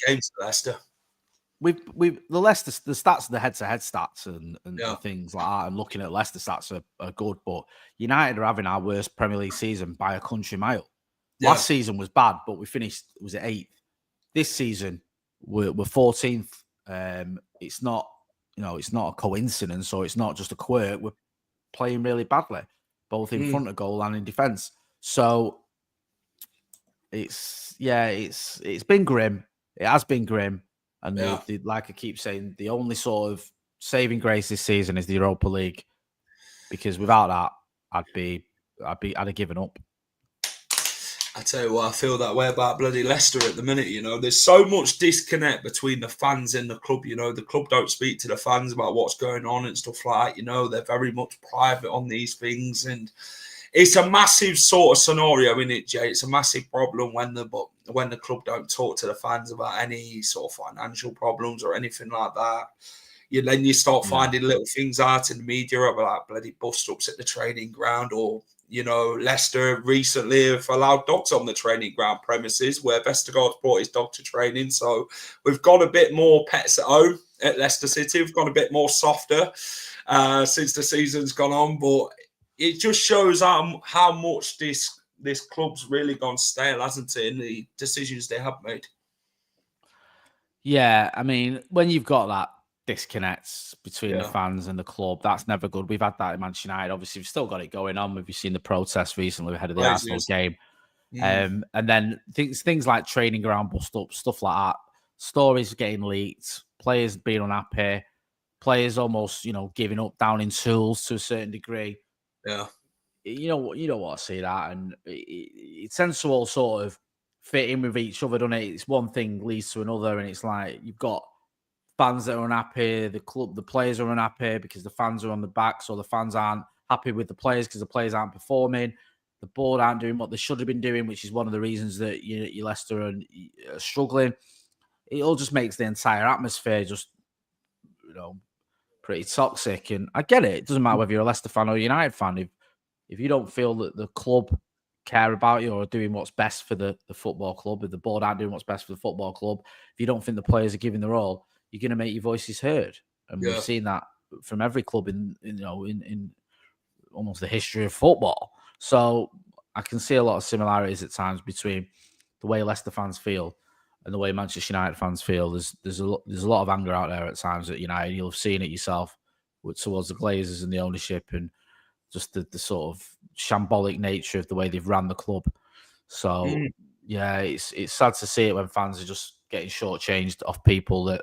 games to Leicester. The stats, the head-to-head stats and things like that, and looking at Leicester stats are good, but United are having our worst Premier League season by a country mile. Yeah. Last season was bad, but we finished, was it 8th? This season, we're 14th. It's not a coincidence, or it's not just a quirk. We're playing really badly, both in front of goal and in defence. So it's been grim. It has been grim. And like I keep saying, the only sort of saving grace this season is the Europa League, because without that, I'd have given up. I tell you what, I feel that way about bloody Leicester at the minute. You know, there's so much disconnect between the fans and the club. You know, the club don't speak to the fans about what's going on and stuff like that. You know, they're very much private on these things, and it's a massive sort of scenario, isn't it, Jay? It's a massive problem when the club don't talk to the fans about any sort of financial problems or anything like that. Then you start finding little things out in the media about like bloody bust-ups at the training ground, or, you know, Leicester recently have allowed dogs on the training ground premises where Vestergaard's brought his dog to training. So we've got a bit more pets at home at Leicester City. We've got a bit more softer since the season's gone on, but it just shows how much this club's really gone stale, hasn't it, in the decisions they have made. Yeah, I mean, when you've got that disconnect between the fans and the club, that's never good. We've had that in Manchester United. Obviously, we've still got it going on. We've seen the protests recently ahead of the Arsenal game. And then things like training ground bust-ups, stuff like that, stories getting leaked, players being unhappy, players almost, giving up down in tools to a certain degree. Yeah. You don't want to see that, and it tends to all sort of fit in with each other, doesn't it? It's one thing leads to another, and it's like you've got fans that are unhappy, the players are unhappy because the fans are on the back, so the fans aren't happy with the players because the players aren't performing. The board aren't doing what they should have been doing, which is one of the reasons that you Leicester are struggling. It all just makes the entire atmosphere just, pretty toxic. And I get it. It doesn't matter whether you're a Leicester fan or a United fan. If you don't feel that the club care about you or are doing what's best for the football club, if the board aren't doing what's best for the football club, if you don't think the players are giving their all, you're going to make your voices heard. And we've seen that from every club in almost the history of football. So I can see a lot of similarities at times between the way Leicester fans feel and the way Manchester United fans feel. There's a lot of anger out there at times at United. You'll have seen it yourself towards the Glazers and the ownership, and just the sort of shambolic nature of the way they've ran the club. So it's sad to see it when fans are just getting shortchanged off people that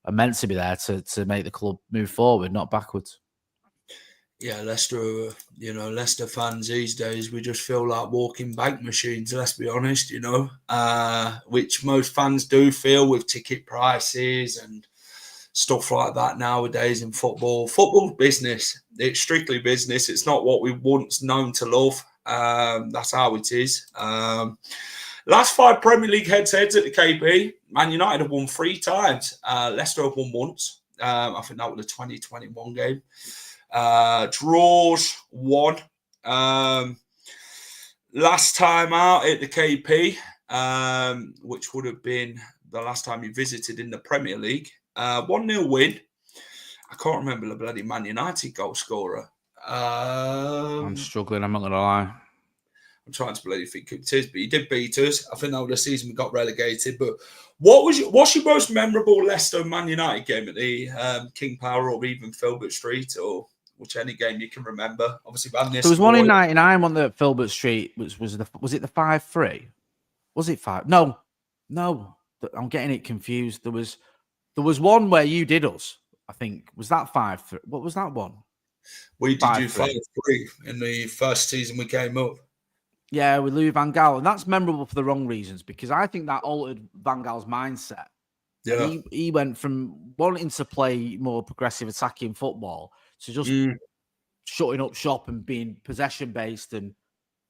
are meant to be there to make the club move forward, not backwards. Yeah, Leicester fans these days, we just feel like walking bank machines, let's be honest, which most fans do feel with ticket prices and stuff like that nowadays in football. Football's business. It's strictly business. It's not what we once known to love. That's how it is. Last 5 Premier League head-to-heads at the KP, Man United have won 3 times. Leicester have won once. I think that was the 2021 game. Draws 1. Last time out at the KP, which would have been the last time you visited in the Premier League. 1-0 win. I can't remember the bloody Man United goal scorer. I'm struggling. I'm not going to lie. I'm trying to believe it is, but he did beat us. I think that was the season we got relegated. But what's your most memorable Leicester Man United game at the King Power or even Filbert Street, or which any game you can remember? Obviously, there was one in '99 one that Filbert Street was it the 5-3? Was it 5? No, I'm getting it confused. There was one where you did us. I think was that 5-3. What was that one? We did 5-3. You 5-3 in the first season we came up. Yeah, with Louis van Gaal, and that's memorable for the wrong reasons because I think that altered Van Gaal's mindset. Yeah, he went from wanting to play more progressive attacking football to just shutting up shop and being possession based, and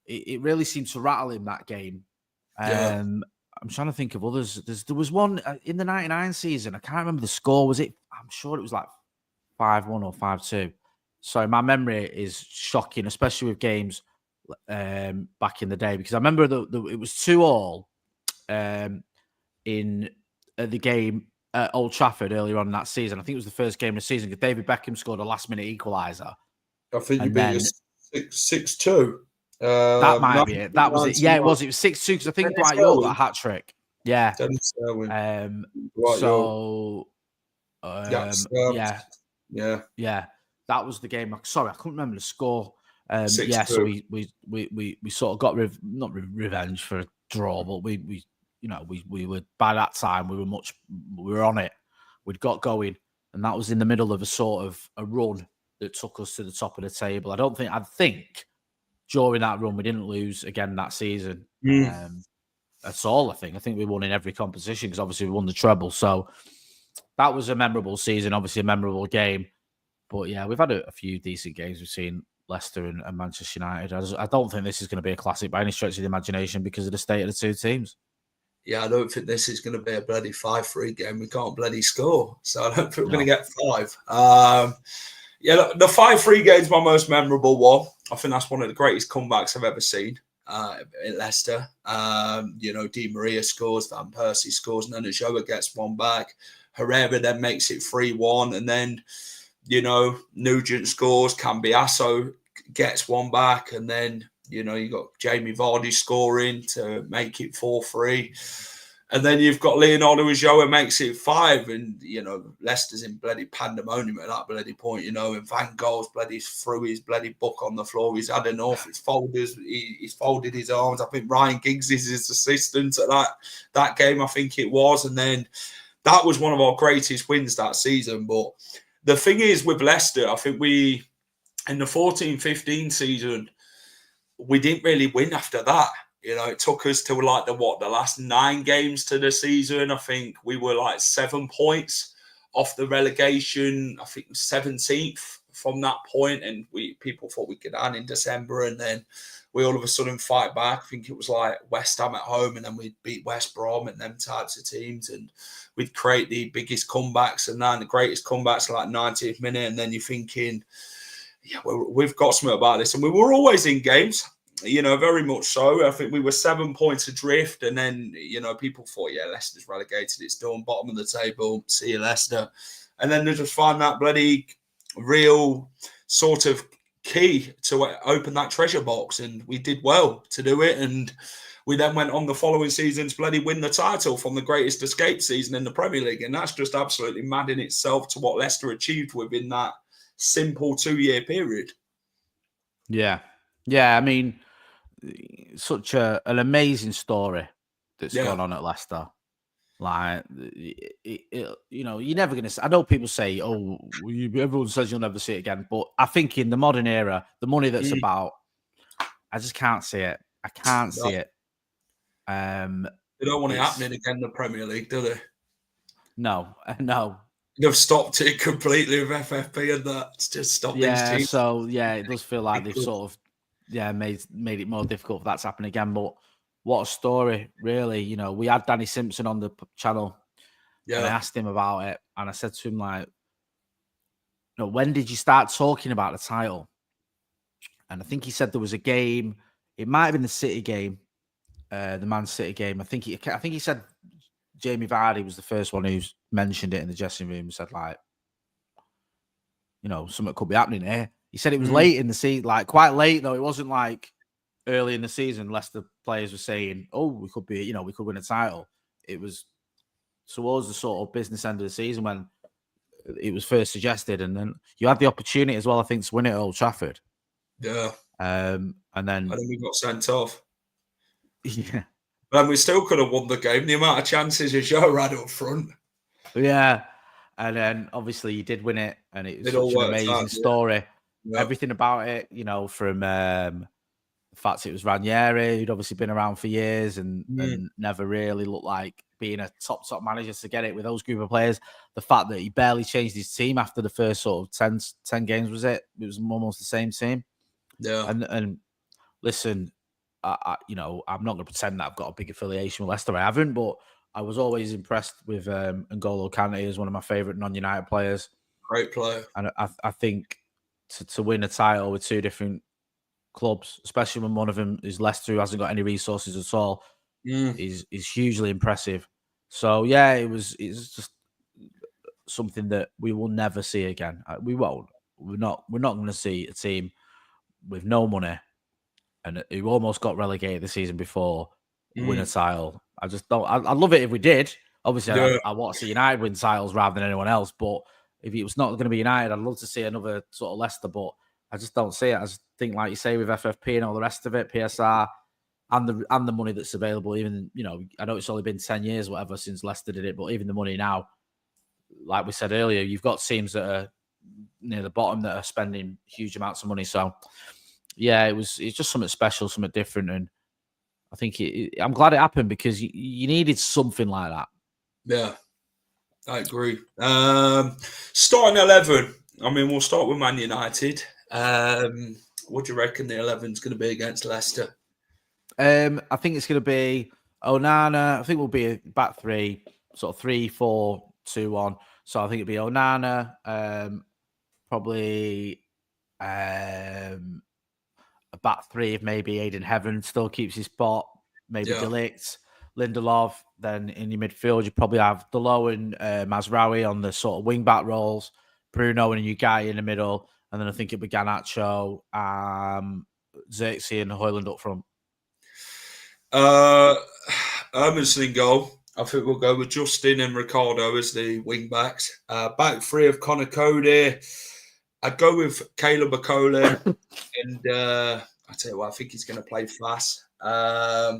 it really seemed to rattle him that game. I'm trying to think of others. There was one in the '99 season. I can't remember the score. Was it? I'm sure it was like 5-1 or 5-2. Sorry, my memory is shocking, especially with games back in the day, because I remember it was 2-2 in the game at Old Trafford earlier on in that season. I think it was the first game of the season because David Beckham scored a last-minute equaliser. I think you beat us 6-2. That might be it. That was it. Yeah, it was 6-2 because I think Dwight York got a hat trick. Yeah. Yeah. That was the game. Sorry, I couldn't remember the score. So we sort of got not revenge for a draw, but we were by that time we were on it. We'd got going, and that was in the middle of a sort of a run that took us to the top of the table. I think during that run we didn't lose again that season at all. I think we won in every competition because obviously we won the treble. So that was a memorable season, obviously a memorable game. But yeah, we've had a few decent games. We've seen Leicester and Manchester United. I don't think this is going to be a classic by any stretch of the imagination because of the state of the two teams. Yeah, I don't think this is going to be a bloody 5-3 game. We can't bloody score. So I don't think we're going to get 5. Look, the 5-3 game is my most memorable one. I think that's one of the greatest comebacks I've ever seen in Leicester. Di Maria scores, Van Persie scores, and then Ochoa gets one back. Herrera then makes it 3-1, and then Nugent scores, Cambiasso gets one back, and then, you got Jamie Vardy scoring to make it 4-3. And then you've got Leonardo Ulloa makes it 5, and, Leicester's in bloody pandemonium at that bloody point, and Van Gaal's bloody threw his bloody book on the floor. He's had enough. He's folded his arms. I think Ryan Giggs is his assistant at that game, I think it was. And then that was one of our greatest wins that season. But the thing is with Leicester, I think in the 14-15 season, we didn't really win after that. It took us to the last 9 games to the season. I think we were like 7 points off the relegation. I think 17th from that point, and people thought we could end in December, and then we all of a sudden fight back. I think it was like West Ham at home, and then we'd beat West Brom and them types of teams, and we'd create the biggest comebacks, and then the greatest comebacks like 90th minute, and then you're thinking, yeah, we've got something about this, and we were always in games. Very much so. I think we were 7 points adrift, and then, people thought, yeah, Leicester's relegated, it's done, bottom of the table, see you, Leicester. And then they just find that bloody real sort of key to open that treasure box, and we did well to do it, and we then went on the following season to bloody win the title from the greatest escape season in the Premier League, and that's just absolutely mad in itself to what Leicester achieved within that simple 2-year period. Yeah, I mean, such an amazing story that's gone on at Leicester. Like, you're never going to. I know people say, "Oh, everyone says you'll never see it again," but I think in the modern era, the money that's about, I just can't see it. I can't see it. They don't want it happening again in the Premier League, do they? No. They've stopped it completely with FFP, and that's just stopped these teams. So it does feel like they've sort of made it more difficult for that to happen again. But what a story, really. We had Danny Simpson on the channel, and I asked him about it, and I said to him, like, when did you start talking about the title? And I think he said there was a game. It might have been the City game, the Man City game. I think he said Jamie Vardy was the first one who's mentioned it in the dressing room and said, like, something could be happening here. He said it was late in the season, like quite late though. It wasn't like early in the season. Leicester players were saying, "Oh, we could be, we could win a title." It was towards the sort of business end of the season when it was first suggested, and then you had the opportunity as well, I think, to win it at Old Trafford. Yeah. And then we got sent off. Yeah. And we still could have won the game. The amount of chances Joe had up front. Yeah. And then obviously you did win it, and it was such an amazing story. Yeah. Everything about it, from the fact it was Ranieri, who'd obviously been around for years and never really looked like being a top manager to get it with those group of players. The fact that he barely changed his team after the first sort of 10 games, was it? It was almost the same team. Yeah. And listen, I'm not going to pretend that I've got a big affiliation with Leicester. I haven't, but I was always impressed with N'Golo Kante as one of my favourite non-United players. Great player. And I think to win a title with two different clubs, especially when one of them is Leicester, who hasn't got any resources at all, is hugely impressive. So yeah, it's just something that we will never see again. We won't. We're not going to see a team with no money and who almost got relegated the season before win a title. I just don't. I'd love it if we did. Obviously, I want to see United win titles rather than anyone else. But if it was not going to be United, I'd love to see another sort of Leicester. But I just don't see it. I just think, like you say, with FFP and all the rest of it, PSR, and the money that's available. Even I know it's only been 10 years, whatever, since Leicester did it. But even the money now, like we said earlier, you've got teams that are near the bottom that are spending huge amounts of money. So yeah, it's just something special, something different, and I think I'm glad it happened because you needed something like that. Yeah, I agree. Starting 11. I mean, we'll start with Man United. What do you reckon the 11 is going to be against Leicester? I think it's going to be Onana. I think we'll be a back three, sort of 3-4-2-1. So I think it'll be Onana, probably a back three if maybe Aiden Heaven still keeps his spot, maybe Delict, Lindelof. Then in your midfield, you probably have Delo and Mazraoui on the sort of wing back roles, Bruno and Ugai in the middle, and then I think it'll be Garnacho, Xerxes and Højlund up front. Hermanson in goal. I think we'll go with Justin and Ricardo as the wing backs. Back three of Connor Cody. I'd go with Caleb Akole, and I tell you what, I think he's going to play fast. I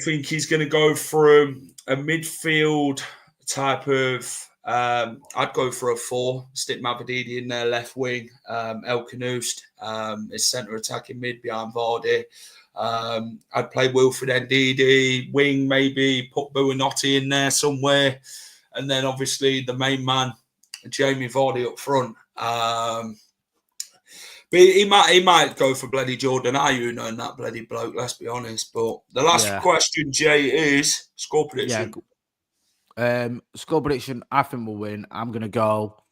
think he's going to go for a midfield type of. I'd go for a 4. Stick Mavadidi in there, left wing. El Kanoost is centre attacking mid behind Vardy. I'd play Wilfred Ndidi, wing maybe, put Buonanotte in there somewhere. And then obviously the main man, Jamie Vardy up front. But he might go for bloody Jordan Ayew, knowing that bloody bloke, let's be honest. But the last question, Jay, is score prediction. Score prediction, I think we'll win. I'm going to go.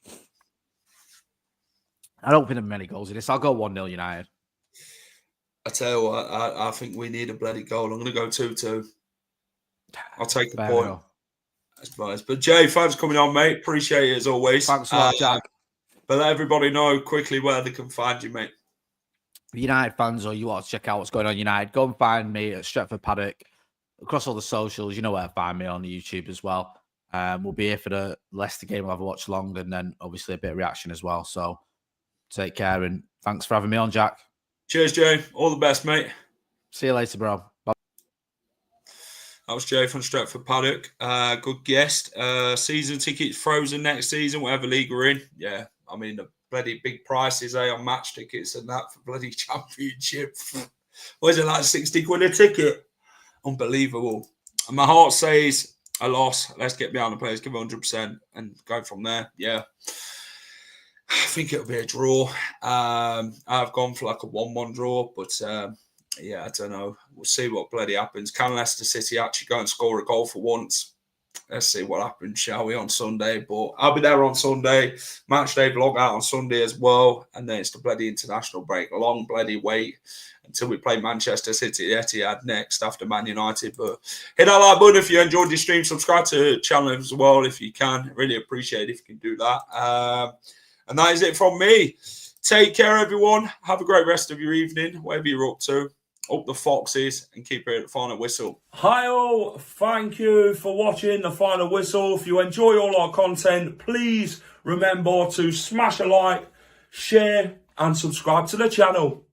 I don't think there are many goals in this. I'll go 1-0 United. I tell you what, I think we need a bloody goal. I'm going to go 2-2. I'll take the point. That's nice. But Jay, thanks for coming on, mate. Appreciate it as always. Thanks a lot, Jack. But let everybody know quickly where they can find you, mate. United fans, or you want to check out what's going on United, go and find me at Stretford Paddock. Across all the socials, you know where to find me on the YouTube as well. We'll be here for the Leicester game. We'll have a watch along and then obviously a bit of reaction as well. So take care and thanks for having me on, Jack. Cheers, Jay. All the best, mate. See you later, bro. Bye. That was Jay from Stretford Paddock. Good guest. Season tickets frozen next season, whatever league we're in. Yeah, I mean, the bloody big prices, on match tickets and that for bloody championship. What is it, like 60 quid a ticket? Unbelievable. And my heart says a loss. Let's get behind the players, give 100% and go from there. Yeah. I think it'll be a draw. I've gone for like a 1-1 draw, but I don't know. We'll see what bloody happens. Can Leicester City actually go and score a goal for once? Let's see what happens, shall we, on Sunday. But I'll be there on Sunday. Match day vlog out on Sunday as well. And then it's the bloody international break. A long bloody wait until we play Manchester City at Etihad next after Man United. But hit that like button if you enjoyed the stream. Subscribe to the channel as well if you can. Really appreciate it if you can do that. And that is it from me. Take care, everyone. Have a great rest of your evening, wherever you're up to. Up the Foxes and keep it at the final whistle. Hi all, thank you for watching the final whistle. If you enjoy all our content, please remember to smash a like, share and subscribe to the channel.